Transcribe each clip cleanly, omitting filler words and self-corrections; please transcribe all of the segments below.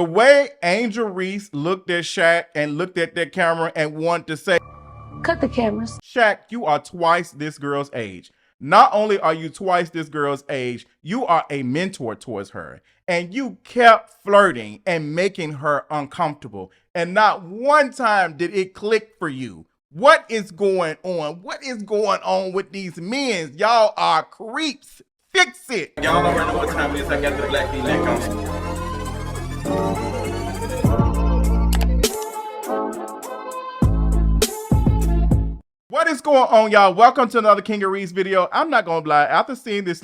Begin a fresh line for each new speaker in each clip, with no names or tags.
The way Angel Reese looked at Shaq and looked at that camera and wanted to say,
cut the cameras.
Shaq, you are twice this girl's age. Not only are you twice this girl's age, you are a mentor towards her. And you kept flirting and making her uncomfortable. And not one time did it click for you. What is going on? What is going on with these men? Y'all are creeps. Fix it.
Y'all already know what time it is. I got the black V-neck on.
What is going on, y'all? Welcome to another King of Reese video. I'm not gonna lie. After seeing this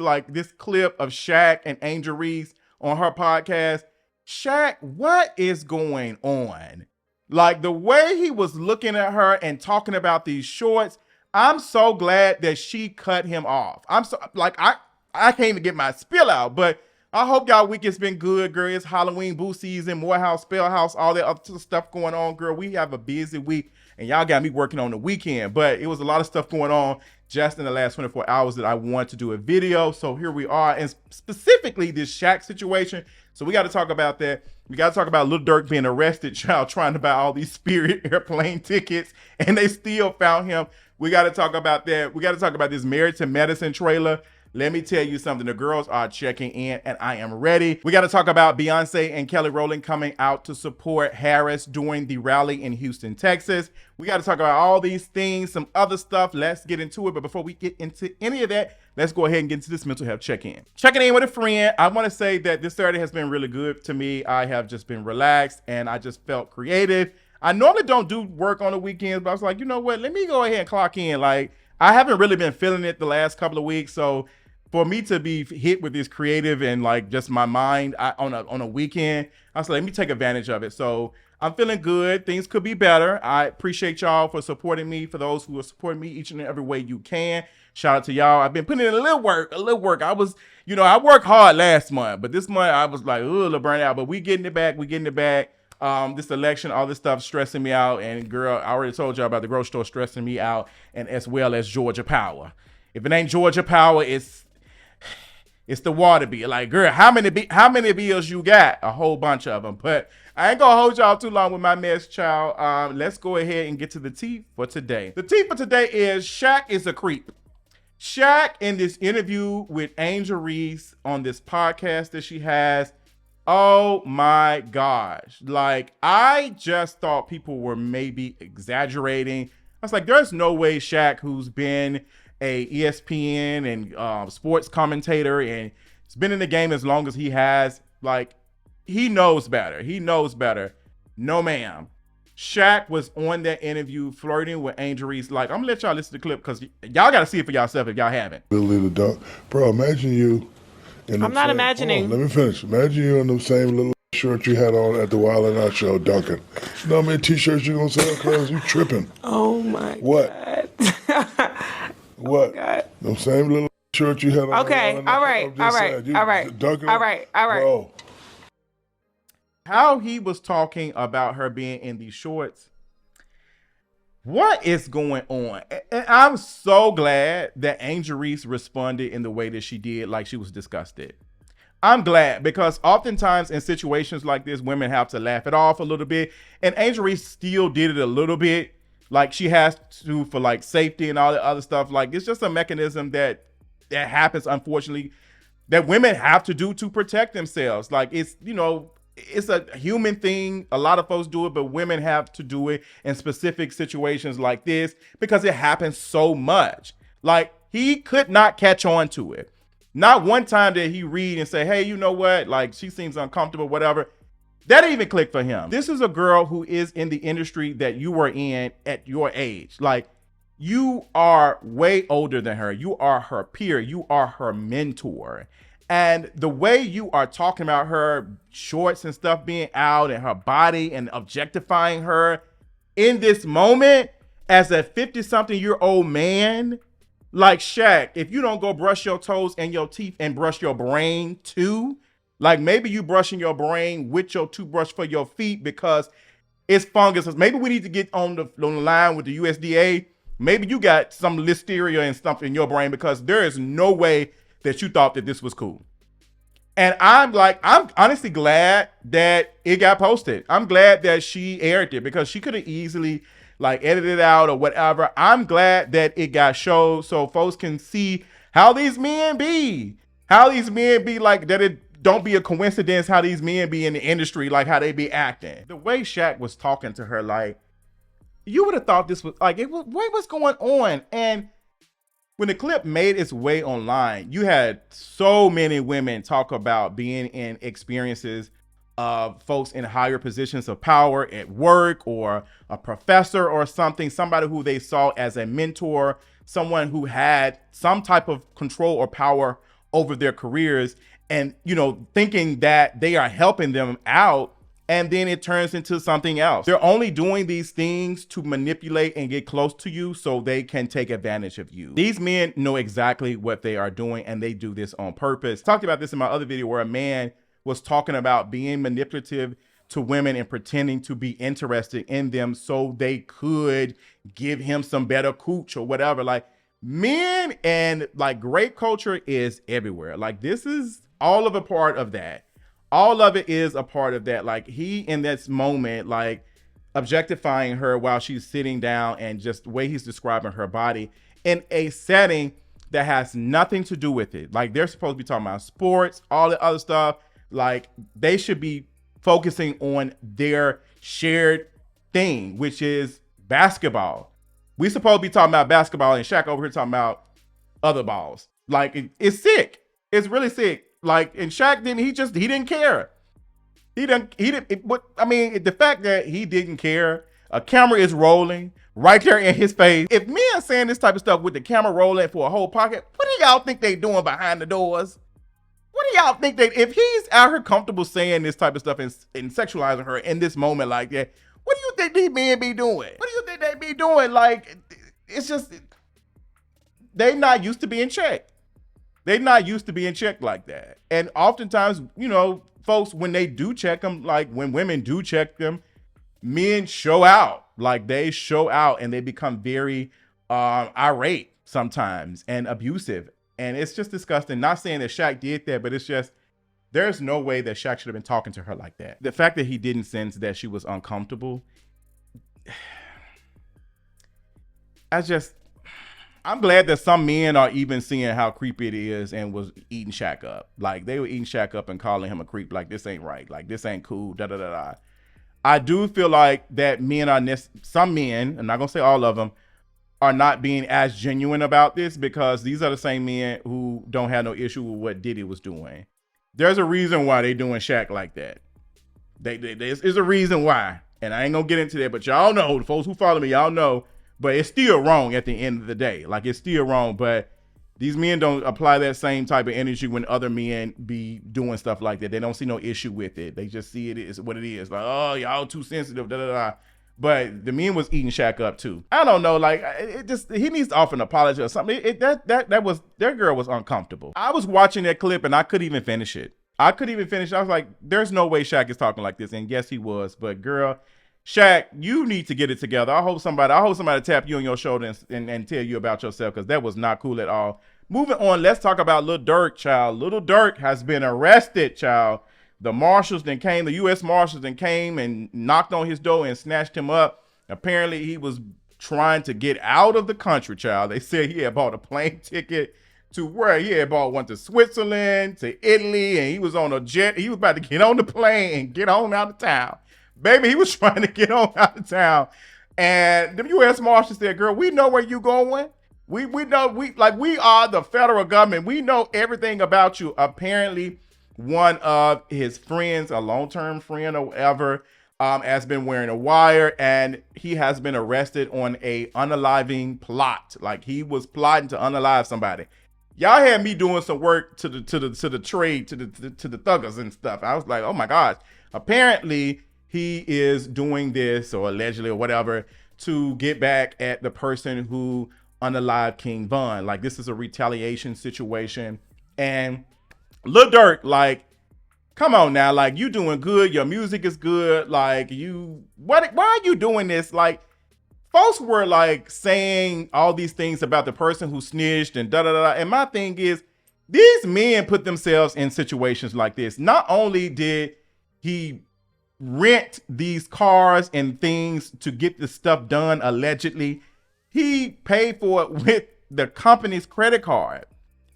clip of Shaq and Angel Reese on her podcast, Shaq, what is going on? Like the way he was looking at her and talking about these shorts, I'm so glad that she cut him off. I'm so I can't even get my spill out, but I hope y'all week has been good, girl. It's Halloween, boo season, Morehouse, Spellhouse, all that other stuff going on, girl. We have a busy week, and y'all got me working on the weekend, but it was a lot of stuff going on just in the last 24 hours that I wanted to do a video. So here we are, and specifically this Shaq situation. So we got to talk about that. We got to talk about Lil Durk being arrested, child, trying to buy all these Spirit airplane tickets, and they still found him. We got to talk about that. We got to talk about this Married to Medicine trailer. Let me tell you something. The girls are checking in, and I am ready. We got to talk about Beyoncé and Kelly Rowland coming out to support Harris during the rally in Houston, Texas. We got to talk about all these things, some other stuff. Let's get into it. But before we get into any of that, let's go ahead and get into this mental health check-in. Checking in with a friend. I want to say that this Saturday has been really good to me. I have just been relaxed, and I just felt creative. I normally don't do work on the weekends, but I was like, you know what? Let me go ahead and clock in. Like, I haven't really been feeling it the last couple of weeks, so for me to be hit with this creative and like just my mind on a weekend, I was like, let me take advantage of it. So I'm feeling good. Things could be better. I appreciate y'all for supporting me. For those who are supporting me each and every way you can, shout out to y'all. I've been putting in a little work. I was, I worked hard last month, but this month I was like, a little burnt out, but we getting it back. This election, all this stuff stressing me out. And girl, I already told y'all about the grocery store stressing me out, and as well as Georgia Power. If it ain't Georgia Power, it's the water bill. Like, girl, how many bills you got? A whole bunch of them. But I ain't gonna hold y'all too long with my mess, child. Let's go ahead and get to the tea for today. The tea for today is Shaq is a creep. Shaq, in this interview with Angel Reese on this podcast that she has, oh my gosh. Like, I just thought people were maybe exaggerating. I was like, there's no way Shaq, who's been a ESPN and sports commentator and has been in the game as long as he has, like, he knows better. No, ma'am. Shaq was on that interview flirting with Angel Reese. Like, I'm gonna let y'all listen to the clip because y'all gotta see it for yourself if y'all haven't.
Lil Durk, bro, imagine you in
I'm not imagining.
Let me finish. Imagine you in the same little shirt you had on at the Wild 'N Out show, dunking. You know how many t-shirts you gonna sell, cuz? You tripping.
Oh my
what?
God.
What?
Oh God.
The same little shirt you had on.
Okay, all right.
Bro.
How he was talking about her being in these shorts. What is going on? And I'm so glad that Angel Reese responded in the way that she did, like she was disgusted. I'm glad, because oftentimes in situations like this, women have to laugh it off a little bit. And Angel Reese still did it a little bit. Like she has to for like safety and all the other stuff. Like it's just a mechanism that happens, unfortunately, that women have to do to protect themselves. Like it's a human thing. A lot of folks do it, but women have to do it in specific situations like this because it happens so much. Like he could not catch on to it. Not one time did he read and say, hey, you know what? Like she seems uncomfortable, whatever. That didn't even click for him. This is a girl who is in the industry that you were in at your age. Like you are way older than her. You are her peer. You are her mentor. And the way you are talking about her shorts and stuff being out and her body and objectifying her in this moment as a 50-something-year-old man, like Shaq, if you don't go brush your toes and your teeth and brush your brain too, like maybe you brushing your brain with your toothbrush for your feet because it's fungus. Maybe we need to get on the line with the USDA. Maybe you got some listeria and stuff in your brain because there is no way that you thought that this was cool. And I'm honestly glad that it got posted. I'm glad that she aired it because she could have easily like edited it out or whatever. I'm glad that it got showed so folks can see how these men be. How these men be like that. It don't be a coincidence how these men be in the industry, like how they be acting. The way Shaq was talking to her, like you would have thought this was like what's going on? And when the clip made its way online, you had so many women talk about being in experiences of folks in higher positions of power at work or a professor or something, somebody who they saw as a mentor, someone who had some type of control or power over their careers and, you know, thinking that they are helping them out. And then it turns into something else. They're only doing these things to manipulate and get close to you so they can take advantage of you. These men know exactly what they are doing and they do this on purpose. Talked about this in my other video where a man was talking about being manipulative to women and pretending to be interested in them so they could give him some better cooch or whatever. Like men and like great culture is everywhere. Like this is all of a part of that. All of it is a part of that. Like he in this moment, like objectifying her while she's sitting down and just the way he's describing her body in a setting that has nothing to do with it. Like they're supposed to be talking about sports, all the other stuff. Like they should be focusing on their shared thing, which is basketball. We supposed to be talking about basketball and Shaq over here talking about other balls. Like it's sick. It's really sick. Like, and Shaq he didn't care. The fact that he didn't care, a camera is rolling right there in his face. If men saying this type of stuff with the camera rolling for a whole pocket, what do y'all think they doing behind the doors? What do y'all think if he's out here comfortable saying this type of stuff and sexualizing her in this moment like that, what do you think these men be doing? What do you think they be doing? Like, it's just, they not used to being checked. They're not used to being checked like that. And oftentimes, you know, folks, when they do check them, like when women do check them, men show out. Like they show out and they become very irate sometimes and abusive. And it's just disgusting. Not saying that Shaq did that, but it's just, there's no way that Shaq should have been talking to her like that. The fact that he didn't sense that she was uncomfortable, I'm glad that some men are even seeing how creepy it is and was eating Shaq up. Like they were eating Shaq up and calling him a creep. Like this ain't right. Like this ain't cool. Da da da da. I do feel like that some men, I'm not gonna say all of them, are not being as genuine about this because these are the same men who don't have no issue with what Diddy was doing. There's a reason why they doing Shaq like that. There's a reason why, and I ain't gonna get into that. But y'all know, the folks who follow me, y'all know. But it's still wrong at the end of the day. Like it's still wrong, but these men don't apply that same type of energy when other men be doing stuff like that. They don't see no issue with it. They just see it as what it is. Like, oh, y'all too sensitive, da da da. But the men was eating Shaq up too. I don't know, like he needs to offer an apology or something. That girl was uncomfortable. I was watching that clip and I couldn't even finish it. I was like, there's no way Shaq is talking like this. And yes, he was. But girl, Shaq, you need to get it together. I hope somebody tap you on your shoulder and tell you about yourself because that was not cool at all. Moving on, let's talk about Lil Durk, child. Lil Durk has been arrested, child. The U.S. Marshals came and knocked on his door and snatched him up. Apparently, he was trying to get out of the country, child. They said he had bought a plane ticket to where he had bought one to Switzerland, to Italy, and he was on a jet. He was about to get on the plane and get on out of town. Baby, he was trying to get on out of town. And the U.S. Marshals said, girl, we know where you going. We know, we are the federal government. We know everything about you. Apparently, one of his friends, a long-term friend or whatever, has been wearing a wire and he has been arrested on a unaliving plot. Like he was plotting to unalive somebody. Y'all had me doing some work to the trade, to the thuggers and stuff. I was like, oh my gosh. Apparently, he is doing this, or allegedly, or whatever, to get back at the person who unalived King Von. Like, this is a retaliation situation. And Lil Durk, like, come on now. Like, you doing good. Your music is good. Like, why are you doing this? Like, folks were, like, saying all these things about the person who snitched and da-da-da. And my thing is, These men put themselves in situations like this. Not only did he rent these cars and things to get the stuff done, allegedly, he paid for it with the company's credit card.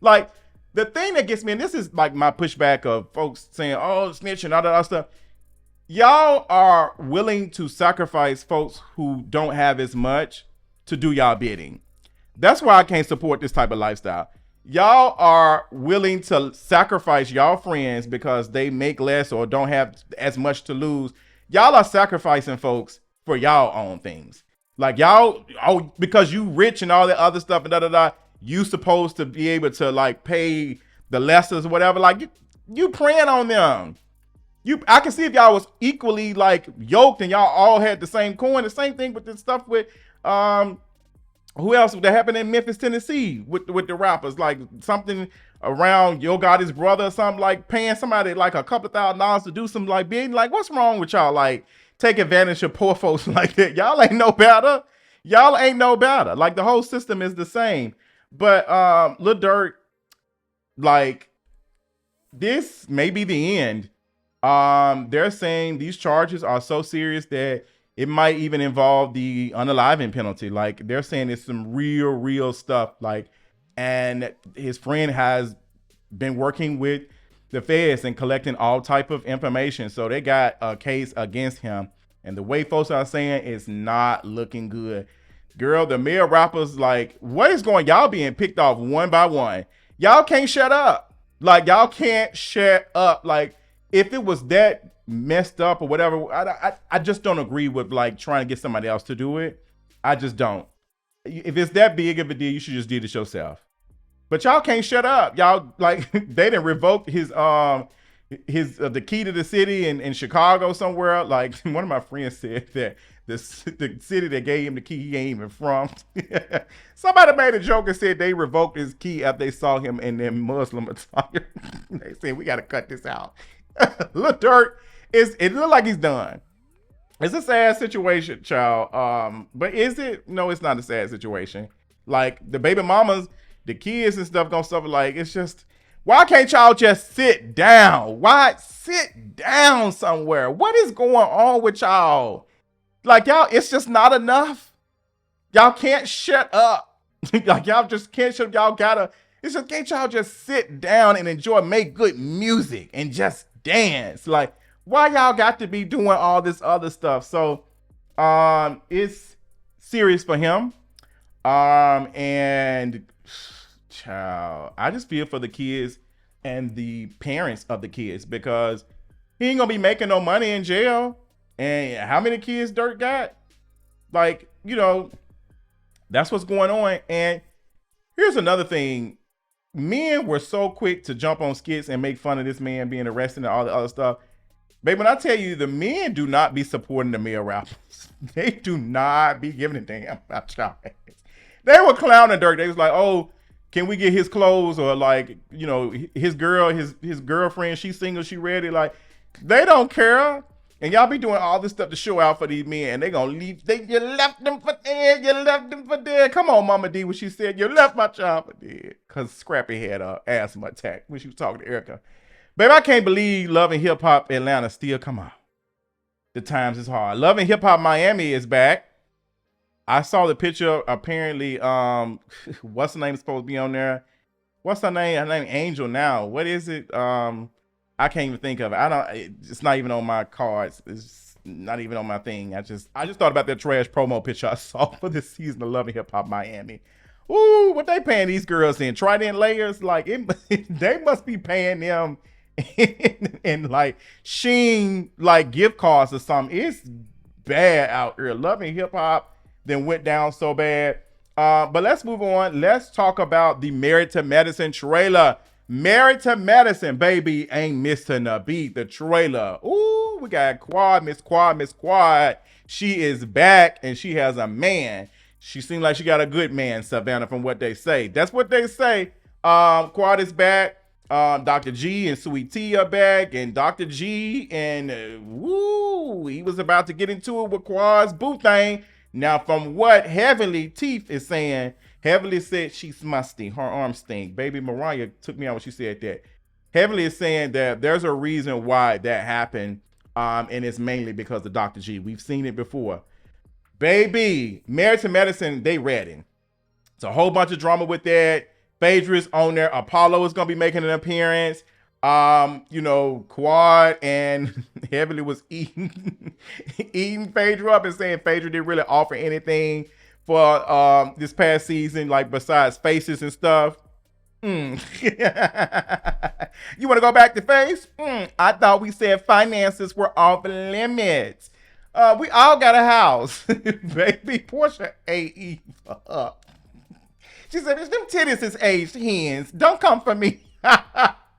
Like, the thing that gets me, and this is like my pushback of folks saying, oh, snitch and all that other stuff. Y'all are willing to sacrifice folks who don't have as much to do y'all bidding. That's why I can't support this type of lifestyle. Y'all are willing to sacrifice y'all friends because they make less or don't have as much to lose. Y'all are sacrificing folks for y'all own things. Like y'all, oh, because you rich and all that other stuff and da-da-da, you supposed to be able to like pay the lessers or whatever. Like you preying on them. I can see if y'all was equally like yoked and y'all all had the same coin. The same thing with this stuff with who else that happened in Memphis, Tennessee with the rappers, like something around Yo Gotti's brother or something, like paying somebody like a couple $1,000s to do some like bidding. Like, what's wrong with y'all? Like, take advantage of poor folks like that. Y'all ain't no better. Y'all ain't no better. Like, the whole system is the same. But Lil Durk, like, this may be the end. They're saying these charges are so serious that it might even involve the unaliving penalty. Like, they're saying it's some real stuff. Like, and his friend has been working with the feds and collecting all type of information. So they got a case against him. And the way folks are saying it's not looking good. Girl, the male rappers, like, what is going? Y'all being picked off one by one. Y'all can't shut up. Like, y'all can't shut up. Like, if it was that messed up or whatever, I just don't agree with like trying to get somebody else to do it. I just don't. If it's that big of a deal, you should just do it yourself. But y'all can't shut up. Y'all, like, they didn't revoke his the key to the city in Chicago somewhere. Like, one of my friends said that the city that gave him the key he ain't even from. Somebody made a joke and said they revoked his key after they saw him in their Muslim attire. They said, we got to cut this out. Lil Durk, it look like he's done. It's a sad situation, child. But is it? No, it's not a sad situation. Like, the baby mamas, the kids and stuff gonna suffer. Like, it's just, why can't y'all just sit down? Why sit down somewhere? What is going on with y'all? Like, y'all, it's just not enough. Y'all can't shut up. Like, y'all just can't shut up. Y'all gotta, it's just, can't y'all just sit down and enjoy, make good music and just dance? Like, why y'all got to be doing all this other stuff? So it's serious for him. And child, I just feel for the kids and the parents of the kids, because he ain't gonna be making no money in jail. And how many kids Durk got? Like, you know, that's what's going on. And here's another thing. Men were so quick to jump on skits and make fun of this man being arrested and all the other stuff. Baby, when I tell you, the men do not be supporting the male rappers. They do not be giving a damn about y'all. They were clowning Durk. They was like, oh, can we get his clothes? Or like, you know, his girlfriend, she's single, she ready. Like, they don't care. And y'all be doing all this stuff to show out for these men. And they gonna leave. You left them for dead. You left them for dead. Come on, Mama D, what she said. You left my child for dead. Because Scrappy had a asthma attack when she was talking to Erica. Baby, I can't believe Love and Hip Hop Atlanta still come out. The times is hard. Love and Hip Hop Miami is back. I saw the picture. Apparently, what's the name supposed to be on there? What's her name? Her name Angel now. What is it? I can't even think of it. It's not even on my cards. It's not even on my thing. I just thought about that trash promo picture I saw for this season of Love and Hip Hop Miami. Ooh, what they paying these girls in? Trident layers? Like, they must be paying them in like Sheen, like gift cards or something. It's bad out here. Love and Hip Hop then went down so bad. But let's move on. Let's talk about the Married to Medicine trailer. Married to Medicine, baby, ain't missing a beat. The trailer. Ooh, we got Miss Quad. She is back and she has a man. She seemed like she got a good man, Savannah, from what they say. That's what they say. Quad is back. Dr. G and Sweet Tea are back. And Dr. G and he was about to get into it with Quad's boo thing. Now, from what Heavenly Teeth is saying, Heavily said she's musty. Her arms stink. Baby Mariah took me out when she said that. Heavily is saying that there's a reason why that happened, and it's mainly because of Dr. G. We've seen it before. Baby, Married to Medicine, they ready. It's a whole bunch of drama with that. Phaedra's on there. Apollo is going to be making an appearance. Quad and Heavily was eating Phaedra up and saying Phaedra didn't really offer anything for this past season, like besides faces and stuff. You want to go back to face? I thought we said finances were off limits. We all got a house. Baby, Portia ate Eve up. She said, them titties is aged hens. Don't come for me.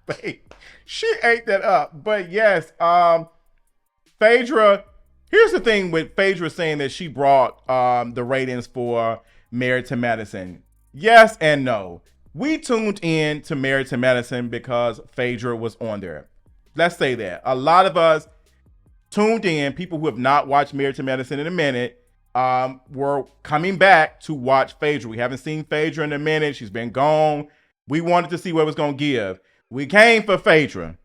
Babe, she ate that up. But yes, Phaedra, here's the thing with Phaedra saying that she brought the ratings for Married to Medicine. Yes and no. We tuned in to Married to Medicine because Phaedra was on there. Let's say that. A lot of us tuned in, people who have not watched Married to Medicine in a minute, were coming back to watch Phaedra. We haven't seen Phaedra in a minute. She's been gone. We wanted to see what it was going to give. We came for Phaedra.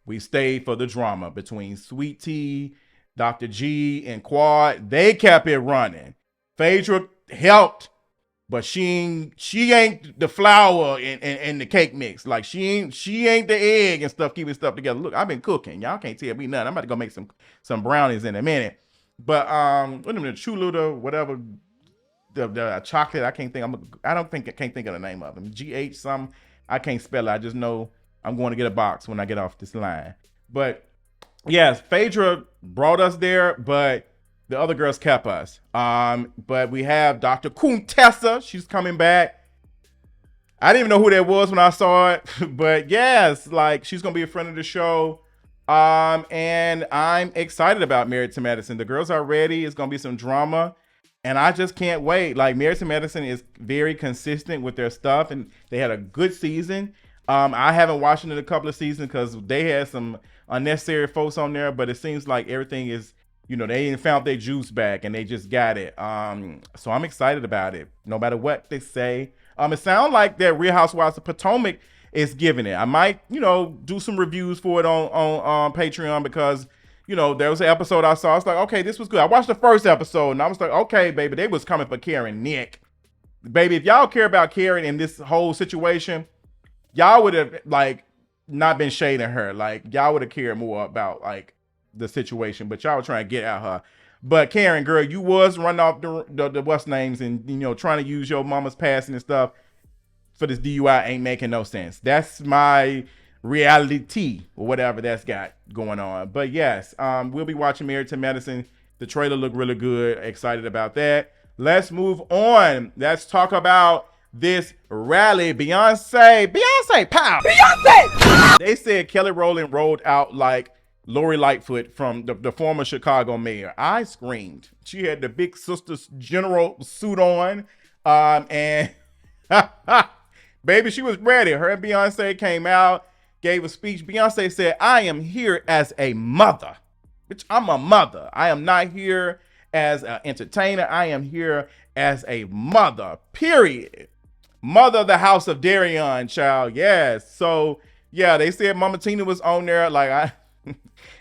We stayed for the drama between Sweet Tea, Dr. G, and Quad. They kept it running. Phaedra helped. But she ain't the flour and the cake mix. Like she ain't the egg and stuff, keeping stuff together. Look, I've been cooking. Y'all can't tell me nothing. I'm about to go make some brownies in a minute. But what the Chuluda, whatever, the chocolate, I can't think of the name of them. GH something. I can't spell it. I just know I'm going to get a box when I get off this line. But yes, Phaedra brought us there, but the other girls kept us. But we have Dr. Kuntessa. She's coming back. I didn't even know who that was when I saw it. But yes, like she's going to be a friend of the show. And I'm excited about Married to Medicine. The girls are ready. It's going to be some drama. And I just can't wait. Like Married to Medicine is very consistent with their stuff. And they had a good season. I haven't watched it in a couple of seasons because they had some unnecessary folks on there. But it seems like everything is, they ain't found their juice back and they just got it. So I'm excited about it. No matter what they say. It sounds like that Real Housewives of Potomac is giving it. I might, do some reviews for it on Patreon because, there was an episode I saw. I was like, okay, this was good. I watched the first episode and I was like, okay, baby, they was coming for Karen Nick. Baby, if y'all care about Karen in this whole situation, y'all would have not been shading her. Like y'all would have cared more about the situation, but y'all were trying to get at her. But Karen, girl, you was running off the what's names and trying to use your mama's passing and stuff for this DUI ain't making no sense. That's my reality or whatever that's got going on. But yes, we'll be watching Married to Medicine. The trailer looked really good. Excited about that. Let's move on. Let's talk about this rally. Beyonce, pow! Beyonce! They said Kelly Rowland rolled out like Lori Lightfoot from the former Chicago mayor. I screamed. She had the big sister's general suit on. And baby, she was ready. Her and Beyonce came out, gave a speech. Beyonce said, I am here as a mother. Bitch, I'm a mother. I am not here as an entertainer. I am here as a mother, period. Mother of the house of Darion, child. Yes. So, yeah, they said Mama Tina was on there.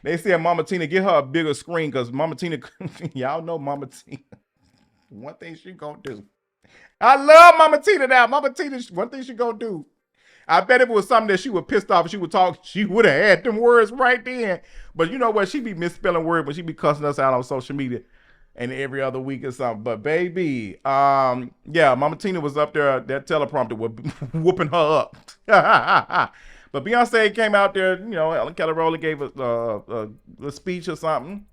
They said Mama Tina, get her a bigger screen because Mama Tina, y'all know Mama Tina. One thing she gonna do. I love Mama Tina now. Mama Tina, one thing she gonna do. I bet if it was something that she was pissed off, she would talk, she would have had them words right then. But you know what? She be misspelling words, but she be cussing us out on social media and every other week or something. But baby, yeah, Mama Tina was up there, that teleprompter was whooping her up. But Beyonce came out there, Ellen Kelly Rowland gave a speech or something.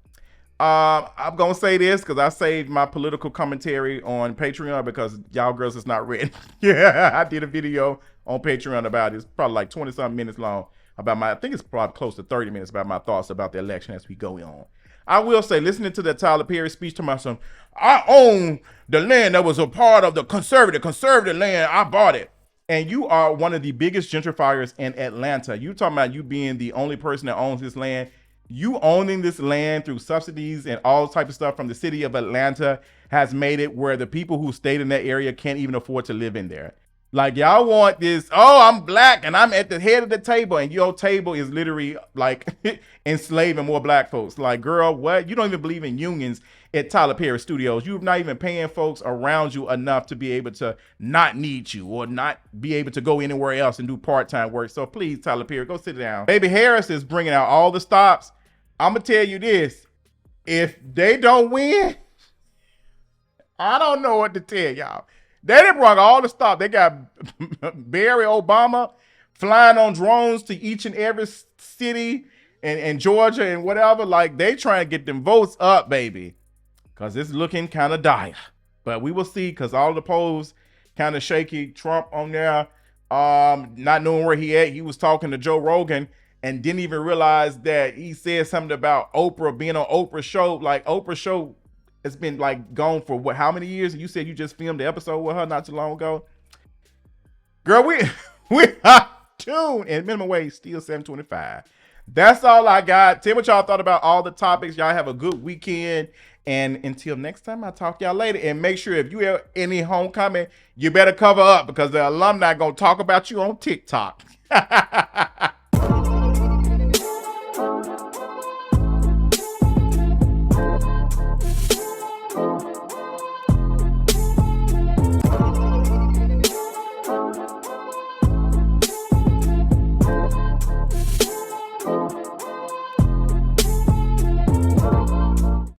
I'm going to say this because I saved my political commentary on Patreon because y'all girls is not ready. Yeah, I did a video on Patreon about it. It's probably like 20-something minutes long about I think it's probably close to 30 minutes about my thoughts about the election as we go on. I will say, listening to that Tyler Perry speech to myself, I own the land that was a part of the conservative land. I bought it. And you are one of the biggest gentrifiers in Atlanta. You talking about you being the only person that owns this land. you owning this land through subsidies and all type of stuff from the city of Atlanta has made it where the people who stayed in that area can't even afford to live in there. Like, y'all want this, oh, I'm black and I'm at the head of the table, and your table is literally like enslaving more black folks. Like, girl, what? You don't even believe in unions at Tyler Perry Studios. You're not even paying folks around you enough to be able to not need you or not be able to go anywhere else and do part-time work. So please, Tyler Perry, go sit down. Baby Harris is bringing out all the stops. I'm going to tell you this. If they don't win, I don't know what to tell y'all. They done brought all the stuff. They got Barry Obama flying on drones to each and every city in Georgia and whatever. Like, they trying to get them votes up, baby, because it's looking kind of dire. But we will see, because all the polls kind of shaky. Trump on there, not knowing where he at. He was talking to Joe Rogan and didn't even realize that he said something about Oprah being on Oprah's show. Like, Oprah's show, it's been like gone for what, how many years? And you said you just filmed the episode with her not too long ago. Girl, we are tuned, and minimum wage still $7.25. That's all I got. Tell me what y'all thought about all the topics. Y'all have a good weekend. And until next time, I'll talk to y'all later. And make sure if you have any homecoming, you better cover up, because the alumni gonna talk about you on TikTok.